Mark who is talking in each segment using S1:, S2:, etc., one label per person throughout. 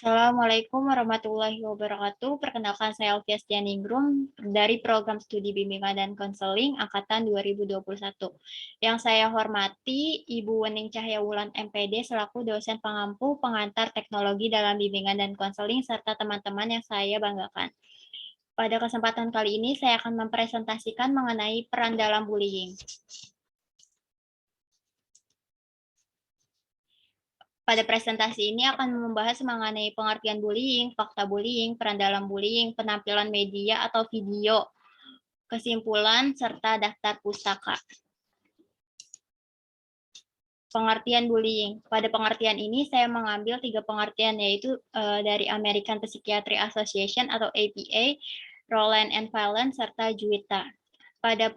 S1: Assalamualaikum warahmatullahi wabarakatuh. Perkenalkan saya Alfias Janingrum dari Program Studi Bimbingan dan Konseling Angkatan 2021. Yang saya hormati Ibu Wening Cahyawulan MPD selaku dosen pengampu pengantar teknologi dalam bimbingan dan konseling serta teman-teman yang saya banggakan. Pada kesempatan kali ini saya akan mempresentasikan mengenai peran dalam bullying. Pada presentasi ini akan membahas mengenai pengertian bullying, fakta bullying, peran dalam bullying, penampilan media atau video, kesimpulan, serta daftar pustaka. Pengertian bullying. Pada pengertian ini saya mengambil 3 pengertian yaitu dari American Psychiatric Association atau APA, Roland and Fallon, serta Juwita. Pada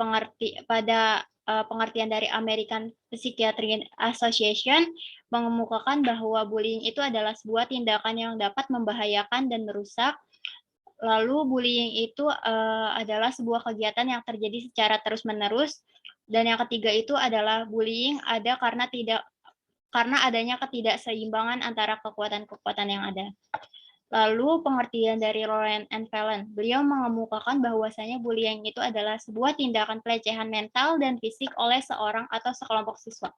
S1: pengertian dari American Psychiatric Association mengemukakan bahwa bullying itu adalah sebuah tindakan yang dapat membahayakan dan merusak. Lalu bullying itu adalah sebuah kegiatan yang terjadi secara terus-menerus. Dan yang ketiga itu adalah bullying ada karena adanya ketidakseimbangan antara kekuatan-kekuatan yang ada. Lalu pengertian dari Roland and Fallon, beliau mengemukakan bahwasanya bullying itu adalah sebuah tindakan pelecehan mental dan fisik oleh seorang atau sekelompok siswa.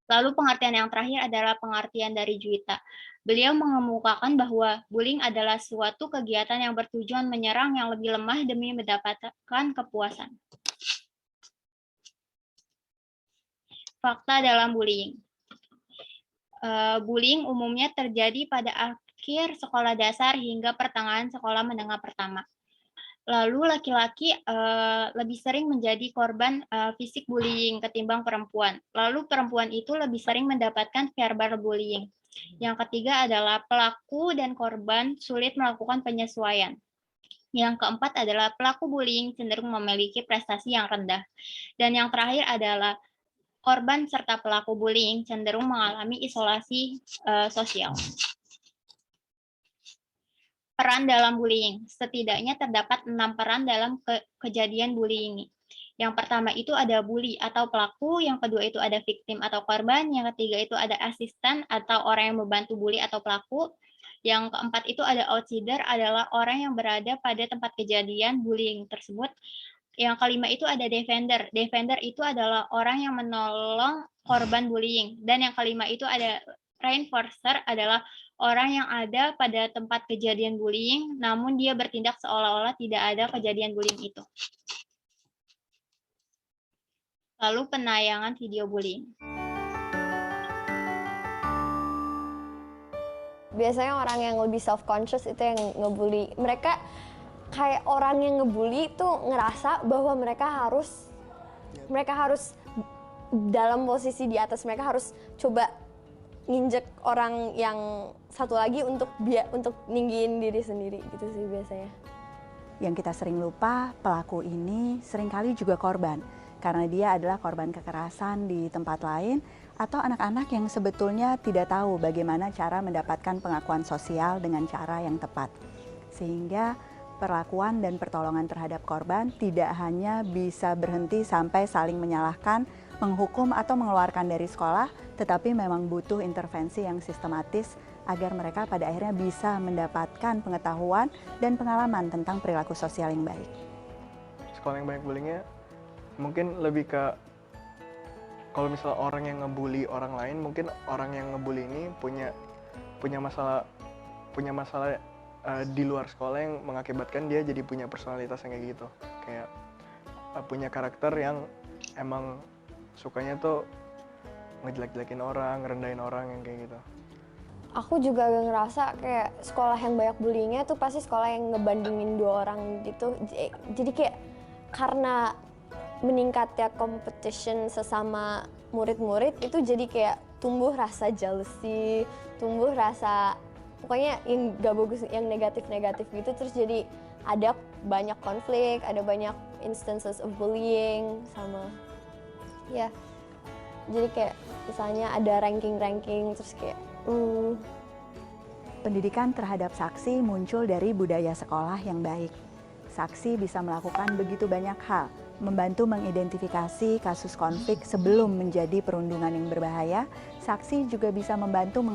S1: Lalu pengertian yang terakhir adalah pengertian dari Juwita. Beliau mengemukakan bahwa bullying adalah suatu kegiatan yang bertujuan menyerang yang lebih lemah demi mendapatkan kepuasan. Fakta dalam bullying. Bullying umumnya terjadi pada akhir sekolah dasar hingga pertengahan sekolah menengah pertama. Lalu laki-laki lebih sering menjadi korban fisik bullying ketimbang perempuan. Lalu perempuan itu lebih sering mendapatkan verbal bullying. Yang ketiga adalah pelaku dan korban sulit melakukan penyesuaian. Yang keempat adalah pelaku bullying cenderung memiliki prestasi yang rendah. Dan yang terakhir adalah korban serta pelaku bullying cenderung mengalami isolasi sosial. Peran dalam bullying. Setidaknya terdapat 6 peran dalam kejadian bullying ini. Yang pertama itu ada bully atau pelaku, yang kedua itu ada victim atau korban, yang ketiga itu ada asisten atau orang yang membantu bully atau pelaku, yang keempat itu ada outsider adalah orang yang berada pada tempat kejadian bullying tersebut. Yang kelima itu ada defender. Defender itu adalah orang yang menolong korban bullying. Dan yang kelima itu ada reinforcer adalah orang yang ada pada tempat kejadian bullying, namun dia bertindak seolah-olah tidak ada kejadian bullying itu. Lalu penayangan video bullying.
S2: Biasanya orang yang lebih self-conscious itu yang ngebully. Mereka kayak orang yang ngebully itu ngerasa bahwa mereka harus dalam posisi di atas, mereka harus coba nginjek orang yang satu lagi untuk ninggiin diri sendiri gitu sih biasanya.
S3: Yang kita sering lupa, pelaku ini seringkali juga korban karena dia adalah korban kekerasan di tempat lain atau anak-anak yang sebetulnya tidak tahu bagaimana cara mendapatkan pengakuan sosial dengan cara yang tepat. Sehingga perlakuan dan pertolongan terhadap korban tidak hanya bisa berhenti sampai saling menyalahkan, menghukum atau mengeluarkan dari sekolah, tetapi memang butuh intervensi yang sistematis agar mereka pada akhirnya bisa mendapatkan pengetahuan dan pengalaman tentang perilaku sosial yang baik.
S4: Sekolah yang banyak bullyingnya mungkin lebih ke kalau misalnya orang yang ngebully orang lain, mungkin orang yang ngebully ini punya masalah di luar sekolah yang mengakibatkan dia jadi punya personalitas yang kayak gitu, kayak punya karakter yang emang sukanya tuh ngejelek-jelekin orang, ngerendahin orang yang kayak gitu.
S2: Aku juga ngerasa kayak sekolah yang banyak bullyingnya tuh pasti sekolah yang ngebandingin dua orang gitu. Jadi kayak karena meningkatnya competition sesama murid-murid itu jadi kayak tumbuh rasa jealousy, tumbuh rasa pokoknya yang gak bagus, yang negatif-negatif gitu. Terus jadi ada banyak konflik, ada banyak instances of bullying sama ya. Jadi kayak misalnya ada ranking-ranking terus kayak
S3: Pendidikan terhadap saksi muncul dari budaya sekolah yang baik. Saksi bisa melakukan begitu banyak hal, membantu mengidentifikasi kasus konflik sebelum menjadi perundungan yang berbahaya. Saksi juga bisa membantu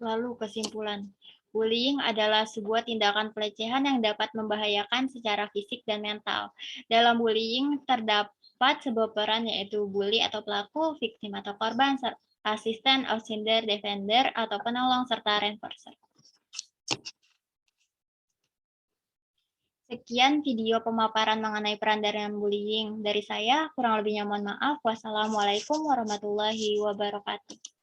S1: Lalu kesimpulan. Bullying adalah sebuah tindakan pelecehan yang dapat membahayakan secara fisik dan mental. Dalam bullying terdapat sebuah peran yaitu bully atau pelaku, victim atau korban, asisten, outsider, defender, atau penolong, serta reinforcer. Sekian video pemaparan mengenai peran dari bullying dari saya. Kurang lebihnya mohon maaf. Wassalamualaikum warahmatullahi wabarakatuh.